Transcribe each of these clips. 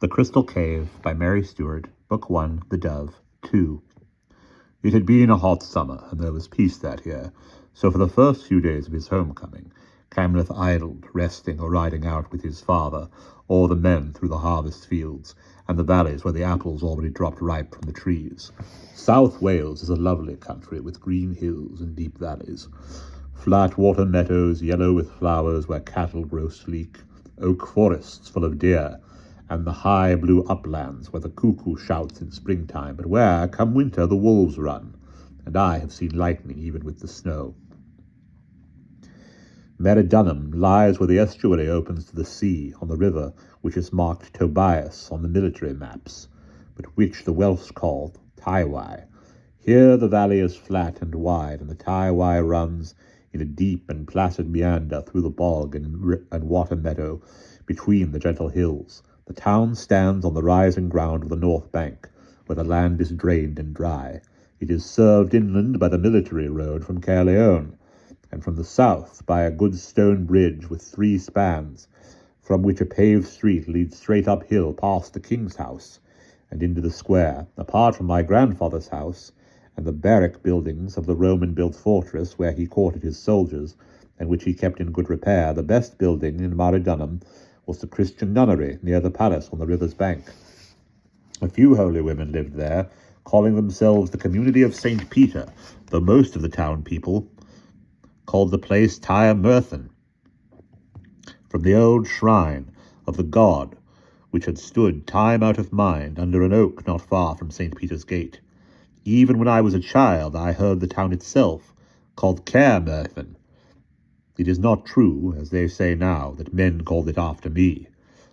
The Crystal Cave by Mary Stewart, Book 1, The Dove, 2. It had been a hot summer, and there was peace that year, so for the first few days of his homecoming, Camleth idled, resting or riding out with his father, or the men through the harvest fields, and the valleys where the apples already dropped ripe from the trees. South Wales is a lovely country, with green hills and deep valleys, flat water meadows yellow with flowers where cattle grow sleek, oak forests full of deer, and the high blue uplands where the cuckoo shouts in springtime, but where, come winter, the wolves run, and I have seen lightning even with the snow. Merridunham lies where the estuary opens to the sea, on the river which is marked Tobias on the military maps, but which the Welsh call Tywai. Here the valley is flat and wide, and the Tywai runs in a deep and placid meander through the bog and water meadow between the gentle hills. The town stands on the rising ground of the north bank, where the land is drained and dry. It is served inland by the military road from Caerleon, and from the south by a good stone bridge with 3 spans, from which a paved street leads straight uphill past the king's house and into the square. Apart from my grandfather's house and the barrack buildings of the Roman-built fortress where he quartered his soldiers, and which he kept in good repair, the best building in Merridunham was the Christian nunnery near the palace on the river's bank. A few holy women lived there, calling themselves the community of St. Peter, though most of the town people called the place Tyre Merthin, from the old shrine of the god which had stood time out of mind under an oak not far from St. Peter's Gate. Even when I was a child, I heard the town itself called Caer Merthin. It is not true, as they say now, that men called it after me.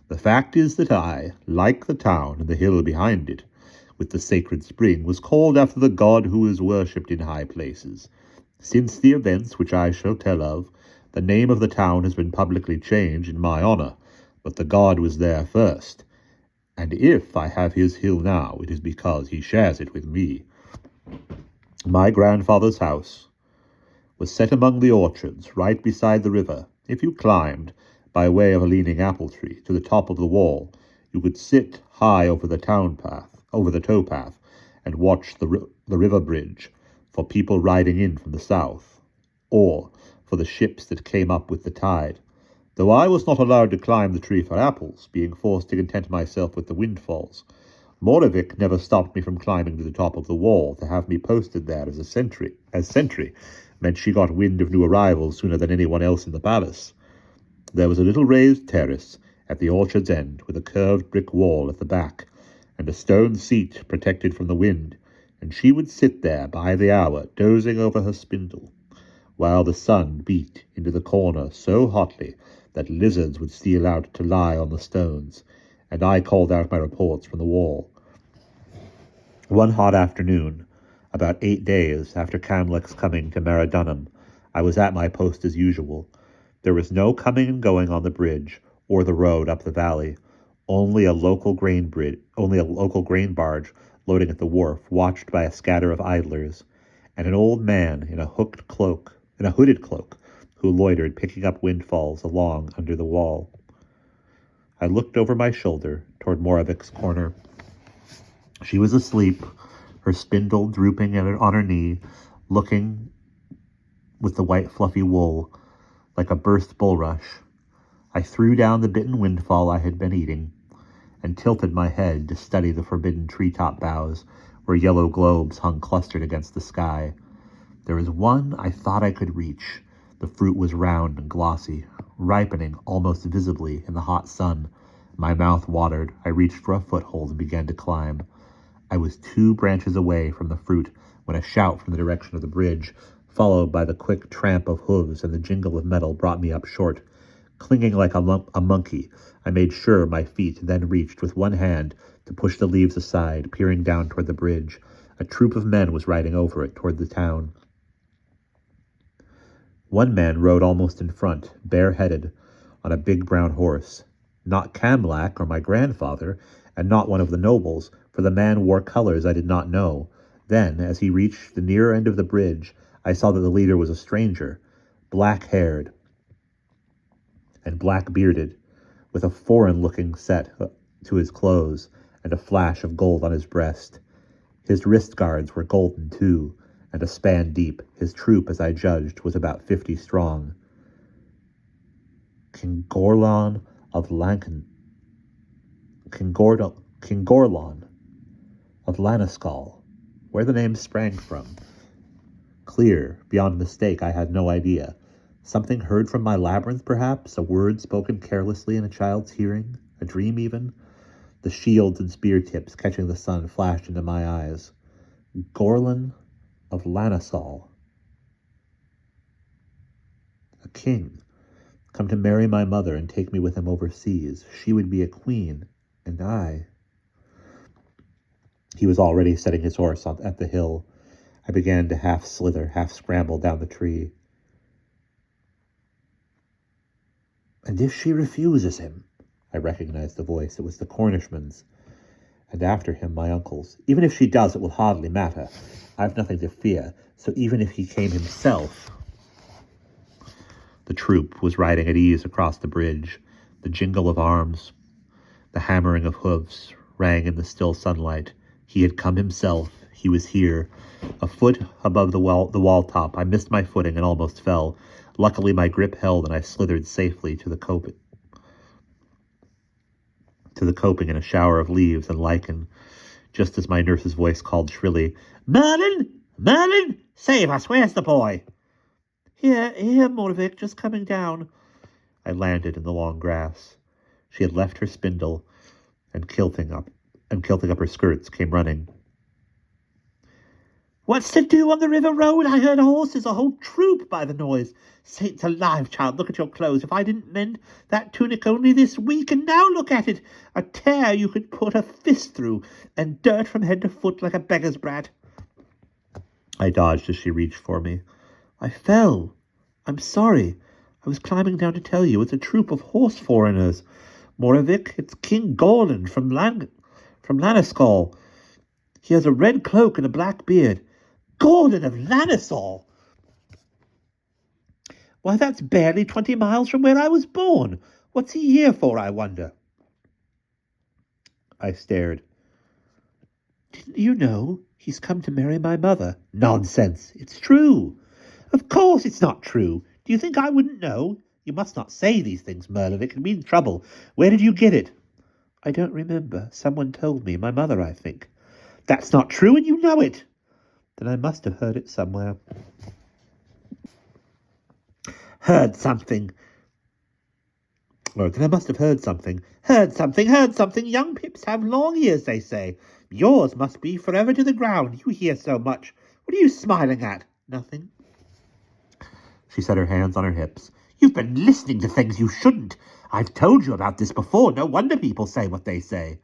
The fact is that I, like the town and the hill behind it, with the sacred spring, was called after the god who is worshipped in high places. Since the events which I shall tell of, the name of the town has been publicly changed in my honor, but the god was there first, and if I have his hill now, it is because he shares it with me. My grandfather's house was set among the orchards, right beside the river. If you climbed, by way of a leaning apple tree, to the top of the wall, you could sit high over the towpath, and watch the river bridge for people riding in from the south, or for the ships that came up with the tide. Though I was not allowed to climb the tree for apples, being forced to content myself with the windfalls, Moravik never stopped me from climbing to the top of the wall to have me posted there as sentry meant she got wind of new arrivals sooner than anyone else in the palace. There was a little raised terrace at the orchard's end, with a curved brick wall at the back, and a stone seat protected from the wind, and she would sit there by the hour, dozing over her spindle, while the sun beat into the corner so hotly that lizards would steal out to lie on the stones, and I called out my reports from the wall. One hot afternoon, about 8 days after Camleth's coming to Merridunham, I was at my post as usual. There was no coming and going on the bridge or the road up the valley, only a local grain barge loading at the wharf, watched by a scatter of idlers, and an old man in a hooded cloak, who loitered, picking up windfalls along under the wall. I looked over my shoulder toward Moravik's corner. She was asleep, her spindle drooping on her knee, looking with the white fluffy wool like a burst bulrush. I threw down the bitten windfall I had been eating and tilted my head to study the forbidden treetop boughs where yellow globes hung clustered against the sky. There was one I thought I could reach. The fruit was round and glossy, ripening almost visibly in the hot sun. My mouth watered. I reached for a foothold and began to climb. I was 2 branches away from the fruit when a shout from the direction of the bridge, followed by the quick tramp of hooves and the jingle of metal, brought me up short. Clinging like a monkey, I made sure my feet then reached with one hand to push the leaves aside, peering down toward the bridge. A troop of men was riding over it toward the town. One man rode almost in front, bareheaded, on a big brown horse. Not Camlac or my grandfather, and not one of the nobles, for the man wore colors I did not know. Then, as he reached the near end of the bridge, I saw that the leader was a stranger, black-haired and black-bearded, with a foreign-looking set to his clothes, and a flash of gold on his breast. His wrist guards were golden too, and a span deep. His troop, as I judged, was about 50 strong. King Gorlon of King Gorlon of Lanaskal, where the name sprang from. Clear, beyond mistake, I had no idea. Something heard from my labyrinth, perhaps? A word spoken carelessly in a child's hearing? A dream, even? The shields and spear tips catching the sun flashed into my eyes. Gorlon of Lanasal. A king. Come to marry my mother and take me with him overseas. She would be a queen, and I... He was already setting his horse at the hill. I began to half slither, half scramble down the tree. And if she refuses him? I recognized the voice. It was the Cornishman's. And after him, my uncle's. Even if she does, it will hardly matter. I've nothing to fear. So even if he came himself... The troop was riding at ease across the bridge. The jingle of arms, the hammering of hoofs, rang in the still sunlight. He had come himself. He was here. A foot above the wall top, I missed my footing and almost fell. Luckily, my grip held, and I slithered safely to the coping in a shower of leaves and lichen, just as my nurse's voice called shrilly, "Merlin! Merlin! Save us! Where's the boy?" Here, Morvik, just coming down." I landed in the long grass. She had left her spindle, and kilting up her skirts, came running. "What's to do on the river road? I heard horses, a whole troop, by the noise. Saints alive, child, look at your clothes. If I didn't mend that tunic only this week, and now look at it, a tear you could put a fist through, and dirt from head to foot like a beggar's brat." I dodged as she reached for me. "I fell. I'm sorry. I was climbing down to tell you. It's a troop of horse foreigners. Moravik, it's King Gorlon from Lanaskal. He has a red cloak and a black beard." "Gorlon of Lanaskal? Why, that's barely 20 miles from where I was born. What's he here for, I wonder?" I stared. "Didn't you know? He's come to marry my mother." "Nonsense. It's true." "Of course it's not true. Do you think I wouldn't know? You must not say these things, Merlin. It can mean trouble. Where did you get it?" "I don't remember. Someone told me. My mother, I think." "That's not true, and you know it." "Then I must have heard it somewhere." Heard something. Then I must have heard something. Heard something. Young pips have long ears, they say. Yours must be forever to the ground. You hear so much. What are you smiling at?" "Nothing." She set her hands on her hips. "You've been listening to things you shouldn't. I've told you about this before. No wonder people say what they say."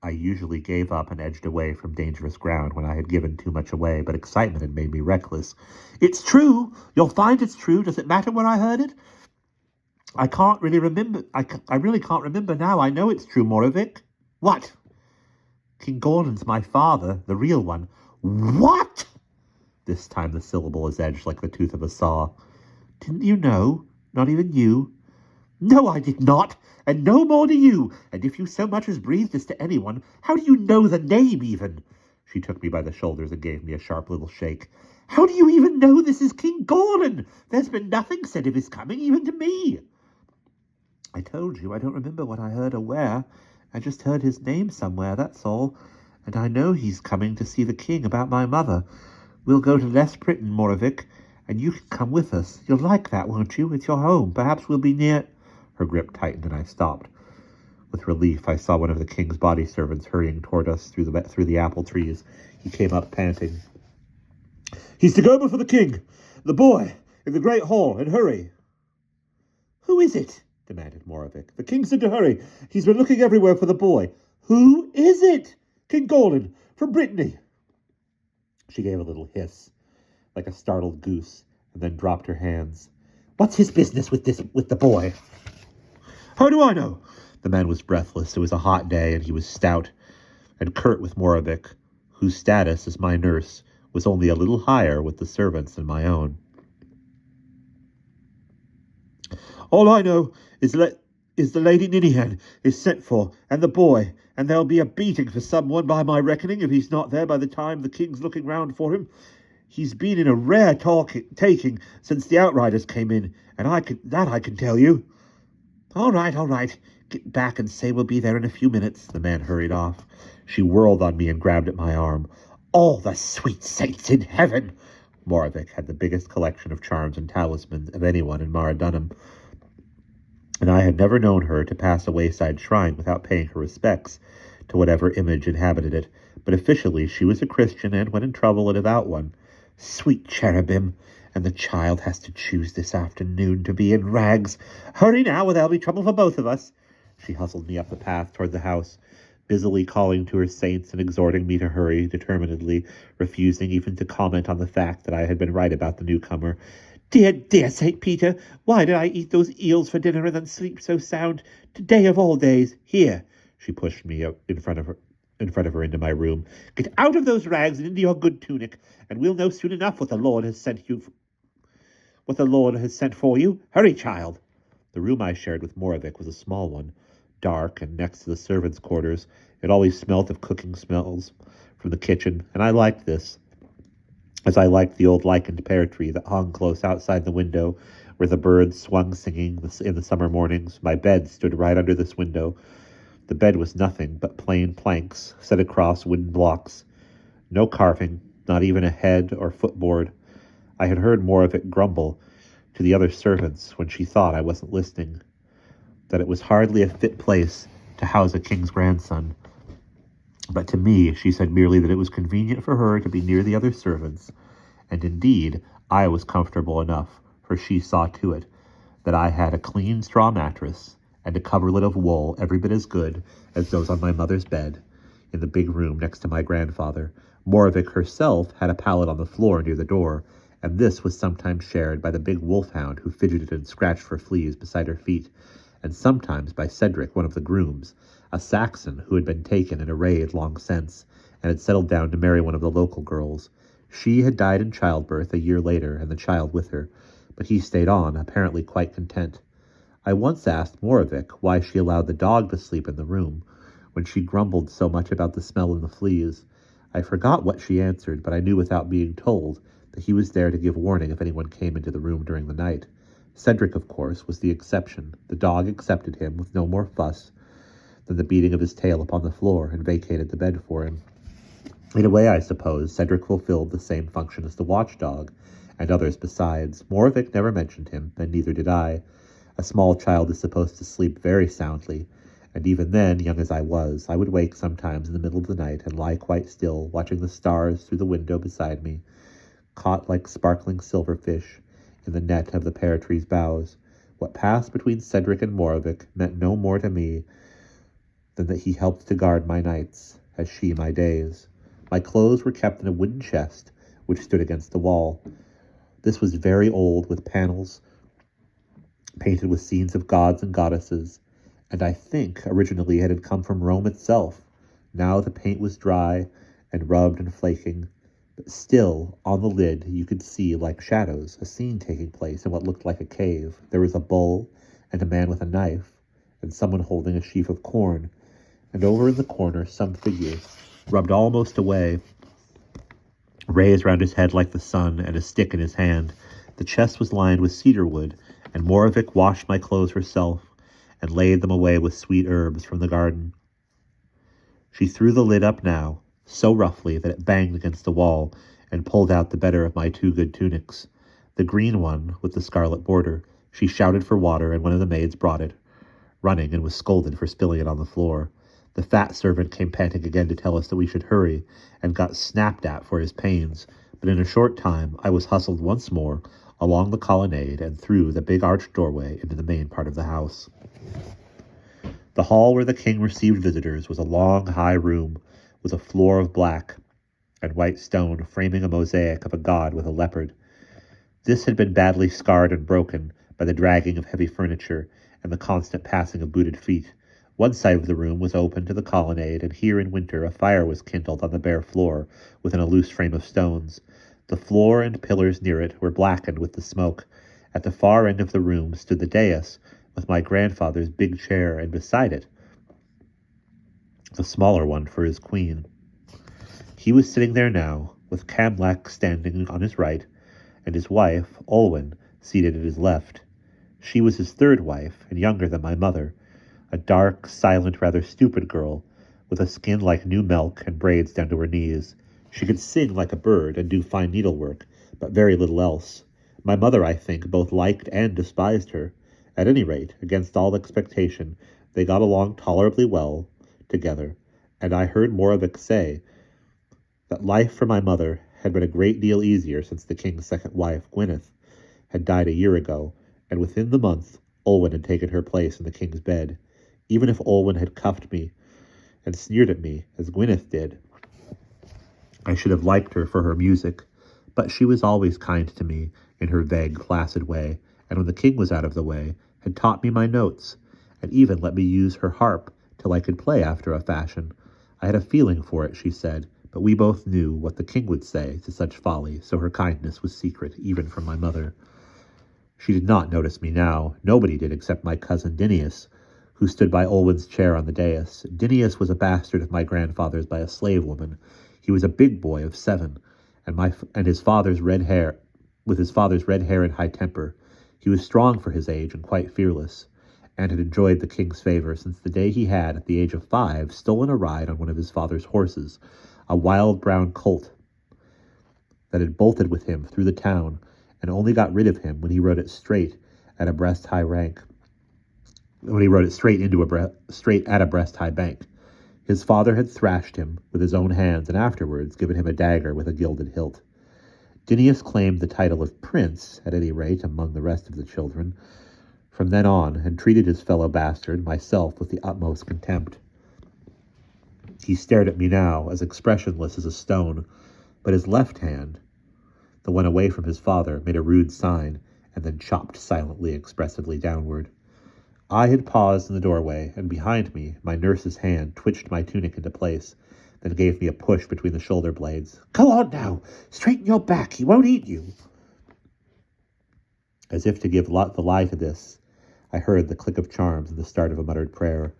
I usually gave up and edged away from dangerous ground when I had given too much away, but excitement had made me reckless. "It's true. You'll find it's true. Does it matter where I heard it?" "I can't really remember. I really can't remember now. I know it's true, Moravik." "What?" "King Gordon's my father, the real one." "What?" This time the syllable is edged like the tooth of a saw. "Didn't you know? Not even you?" "No, I did not, and no more do you. And if you so much as breathed this to anyone, how do you know the name, even?" She took me by the shoulders and gave me a sharp little shake. "How do you even know this is King Gordon? There's been nothing said of his coming, even to me." "I told you I don't remember what I heard or where. I just heard his name somewhere, that's all. And I know he's coming to see the king about my mother. We'll go to Les Britton, Moravik, and you can come with us. You'll like that, won't you? It's your home. Perhaps we'll be near—" Her grip tightened, and I stopped. With relief, I saw one of the king's body servants hurrying toward us through the apple trees. He came up panting. "He's to go before the king. The boy, in the great hall, and hurry." "Who is it?" demanded Moravik. "The king said to hurry. He's been looking everywhere for the boy." "Who is it?" "King Gorlon, from Brittany." She gave a little hiss, like a startled goose, and then dropped her hands. "What's his business with the boy?" "How do I know?" The man was breathless. It was a hot day, and he was stout and curt with Moravik, whose status as my nurse was only a little higher with the servants than my own. "All I know is is the Lady Ninian is sent for, and the boy, and there'll be a beating for someone by my reckoning if he's not there by the time the king's looking round for him. He's been in a rare taking since the outriders came in, and I can tell you. All right. Get back and say we'll be there in a few minutes. The man hurried off. She whirled on me and grabbed at my arm. All the sweet saints in heaven! Moravik had the biggest collection of charms and talismans of anyone in Maradunum, and I had never known her to pass a wayside shrine without paying her respects to whatever image inhabited it. But officially she was a Christian, and when in trouble a devout one. Sweet cherubim! And the child has to choose this afternoon to be in rags. Hurry now, or there'll be trouble for both of us. She hustled me up the path toward the house, busily calling to her saints and exhorting me to hurry, determinedly refusing even to comment on the fact that I had been right about the newcomer. Dear St. Peter, why did I eat those eels for dinner and then sleep so sound? Today of all days. Here. She pushed me up in front of her into my room. Get out of those rags and into your good tunic, and we'll know soon enough what the Lord has sent for you. Hurry, child. The room I shared with Moravik was a small one, dark and next to the servants' quarters. It always smelt of cooking smells from the kitchen, and I liked this, as I liked the old lichened pear tree that hung close outside the window, where the birds swung singing in the summer mornings. My bed stood right under this window. The bed was nothing but plain planks set across wooden blocks. No carving, not even a head or footboard. I had heard Moravik grumble to the other servants when she thought I wasn't listening, that it was hardly a fit place to house a king's grandson. But to me, she said merely that it was convenient for her to be near the other servants, and indeed, I was comfortable enough, for she saw to it that I had a clean straw mattress and a coverlet of wool every bit as good as those on my mother's bed in the big room next to my grandfather. Moravik herself had a pallet on the floor near the door, and this was sometimes shared by the big wolfhound who fidgeted and scratched for fleas beside her feet, and sometimes by Cedric, one of the grooms, a Saxon who had been taken in a raid long since, and had settled down to marry one of the local girls. She had died in childbirth a year later, and the child with her, but he stayed on, apparently quite content. I once asked Moravik why she allowed the dog to sleep in the room, when she grumbled so much about the smell and the fleas. I forgot what she answered, but I knew without being told that he was there to give warning if anyone came into the room during the night. Cedric, of course, was the exception. The dog accepted him with no more fuss than the beating of his tail upon the floor, and vacated the bed for him. In a way, I suppose, Cedric fulfilled the same function as the watchdog, and others besides. Moravik never mentioned him, and neither did I. A small child is supposed to sleep very soundly, and even then, young as I was, I would wake sometimes in the middle of the night and lie quite still, watching the stars through the window beside me, caught like sparkling silverfish in the net of the pear tree's boughs. What passed between Cedric and Moravik meant no more to me than that he helped to guard my nights, as she my days. My clothes were kept in a wooden chest, which stood against the wall. This was very old, with panels painted with scenes of gods and goddesses, and I think originally it had come from Rome itself. Now the paint was dry and rubbed and flaking, but still, on the lid, you could see, like shadows, a scene taking place in what looked like a cave. There was a bull, and a man with a knife, and someone holding a sheaf of corn, and over in the corner some figure, rubbed almost away, raised round his head like the sun, and a stick in his hand. The chest was lined with cedar wood, and Moravik washed my clothes herself, and laid them away with sweet herbs from the garden. She threw the lid up now, so roughly that it banged against the wall, and pulled out the better of my two good tunics, the green one with the scarlet border. She shouted for water, and one of the maids brought it, running, and was scolded for spilling it on the floor. The fat servant came panting again to tell us that we should hurry, and got snapped at for his pains, but in a short time I was hustled once more along the colonnade and through the big arched doorway into the main part of the house. The hall where the king received visitors was a long, high room, with a floor of black and white stone framing a mosaic of a god with a leopard. This had been badly scarred and broken by the dragging of heavy furniture and the constant passing of booted feet. One side of the room was open to the colonnade, and here in winter a fire was kindled on the bare floor within a loose frame of stones. The floor and pillars near it were blackened with the smoke. At the far end of the room stood the dais, with my grandfather's big chair, and beside it, the smaller one for his queen. He was sitting there now, with Camlac standing on his right, and his wife, Olwen, seated at his left. She was his third wife, and younger than my mother, a dark, silent, rather stupid girl, with a skin like new milk and braids down to her knees. She could sing like a bird and do fine needlework, but very little else. My mother, I think, both liked and despised her. At any rate, against all expectation, they got along tolerably well together, and I heard Moravik say that life for my mother had been a great deal easier since the king's second wife, Gwyneth, had died a year ago, and within the month Olwen had taken her place in the king's bed. Even if Olwen had cuffed me and sneered at me, as Gwyneth did, I should have liked her for her music, but she was always kind to me in her vague, placid way, and when the king was out of the way, had taught me my notes, and even let me use her harp till I could play after a fashion. I had a feeling for it, she said, but we both knew what the king would say to such folly, so her kindness was secret, even from my mother. She did not notice me now. Nobody did except my cousin Dinius, who stood by Olwen's chair on the dais. Dinius was a bastard of my grandfather's by a slave woman. He was a big boy of 7, and his father's red hair, with his father's red hair and high temper. He was strong for his age and quite fearless, and had enjoyed the king's favor since the day he had, at the age of 5, stolen a ride on one of his father's horses, a wild brown colt that had bolted with him through the town, and only got rid of him when he rode it straight at a breast-high rank. When he rode it straight at a breast-high bank. His father had thrashed him with his own hands, and afterwards given him a dagger with a gilded hilt. Dinius claimed the title of prince, at any rate, among the rest of the children, from then on, and treated his fellow bastard, myself, with the utmost contempt. He stared at me now, as expressionless as a stone, but his left hand, the one away from his father, made a rude sign, and then chopped silently, expressively downward. I had paused in the doorway, and behind me, my nurse's hand twitched my tunic into place, then gave me a push between the shoulder blades. "Go on now! Straighten your back! He won't eat you!" As if to give the lie to this, I heard the click of charms and the start of a muttered prayer.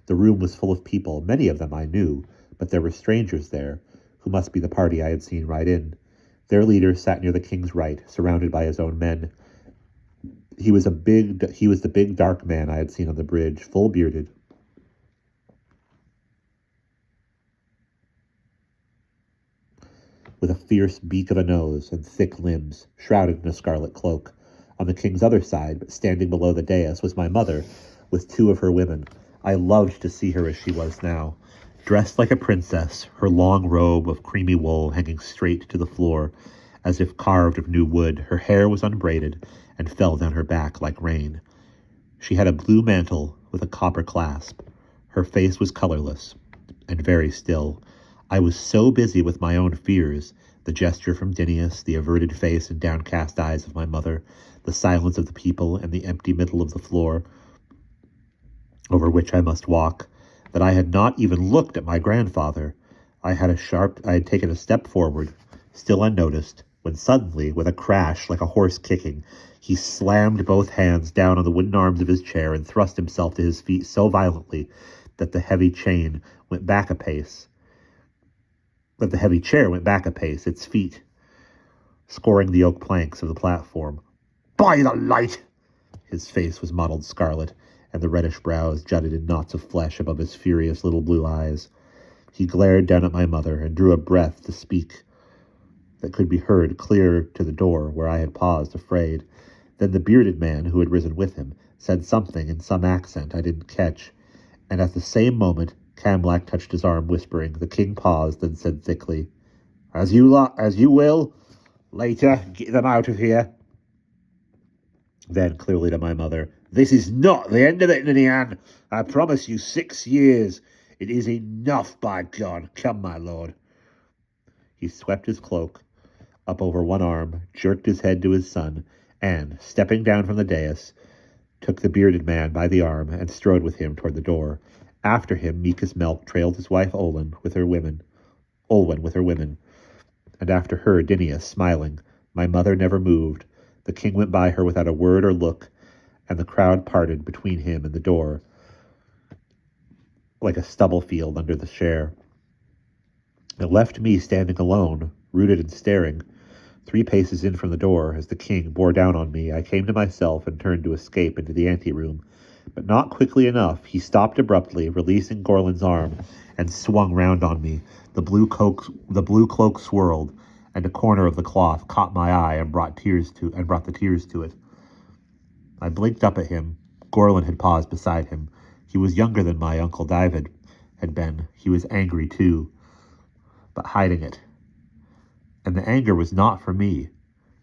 The room was full of people. Many of them I knew, but there were strangers there, who must be the party I had seen ride in. Their leader sat near the king's right, surrounded by his own men. He was the big dark man I had seen on the bridge, full-bearded, with a fierce beak of a nose and thick limbs, shrouded in a scarlet cloak. On the king's other side, but standing below the dais, was my mother, with 2 of her women. I loved to see her as she was now, dressed like a princess, her long robe of creamy wool hanging straight to the floor, as if carved of new wood. Her hair was unbraided, and fell down her back like rain. She had a blue mantle with a copper clasp. Her face was colorless, and very still. I was so busy with my own fears, the gesture from Dinius, the averted face and downcast eyes of my mother, the silence of the people, and the empty middle of the floor over which I must walk, that I had not even looked at my grandfather. I had taken a step forward, still unnoticed, when suddenly, with a crash like a horse kicking, he slammed both hands down on the wooden arms of his chair and thrust himself to his feet so violently that the heavy chair went back a pace, its feet scoring the oak planks of the platform. "By the light!" His face was mottled scarlet, and the reddish brows jutted in knots of flesh above his furious little blue eyes. He glared down at my mother and drew a breath to speak that could be heard clear to the door, where I had paused, afraid. Then the bearded man, who had risen with him, said something in some accent I didn't catch, and at the same moment Camlac touched his arm, whispering. The king paused, then said thickly, As you will. Later, get them out of here." Then, clearly to my mother, "This is not the end of it, Ninian. I promise you 6 years. It is enough, by God. Come, my lord." He swept his cloak up over one arm, jerked his head to his son, and, stepping down from the dais, took the bearded man by the arm and strode with him toward the door. After him, meek as milk, trailed his wife Olwen with her women, and after her Dinius, smiling. My mother never moved. The king went by her without a word or look, and the crowd parted between him and the door like a stubble field under the chair. It left me standing alone, rooted and staring. 3 paces in from the door, as the king bore down on me, I came to myself and turned to escape into the anteroom. But not quickly enough. He stopped abruptly, releasing Gorlin's arm, and swung round on me. The blue cloak swirled, and a corner of the cloth caught my eye and brought the tears to it. I blinked up at him. Gorlin had paused beside him. He was younger than my Uncle David had been. He was angry too, but hiding it. And the anger was not for me.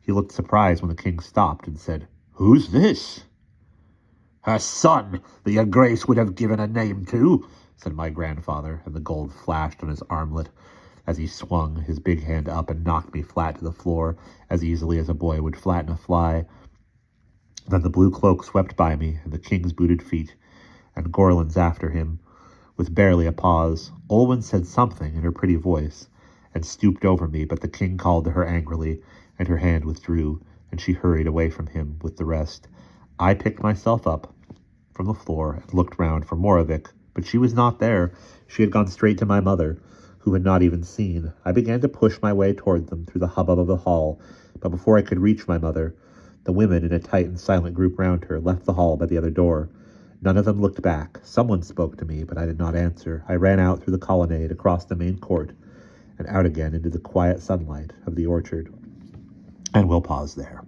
He looked surprised when the king stopped and said, "Who's this?" "Her son, that your grace would have given a name to," said my grandfather, and the gold flashed on his armlet as he swung his big hand up and knocked me flat to the floor as easily as a boy would flatten a fly. Then the blue cloak swept by me, and the king's booted feet, and Gorlin's after him. With barely a pause, Olwen said something in her pretty voice, and stooped over me, but the king called to her angrily, and her hand withdrew, and she hurried away from him with the rest. I picked myself up from the floor and looked round for Moravik, but she was not there. She had gone straight to my mother, who had not even seen. I began to push my way toward them through the hubbub of the hall, but before I could reach my mother, the women, in a tight and silent group round her, left the hall by the other door. None of them looked back. Someone spoke to me, but I did not answer. I ran out through the colonnade, across the main court, and out again into the quiet sunlight of the orchard. And we'll pause there.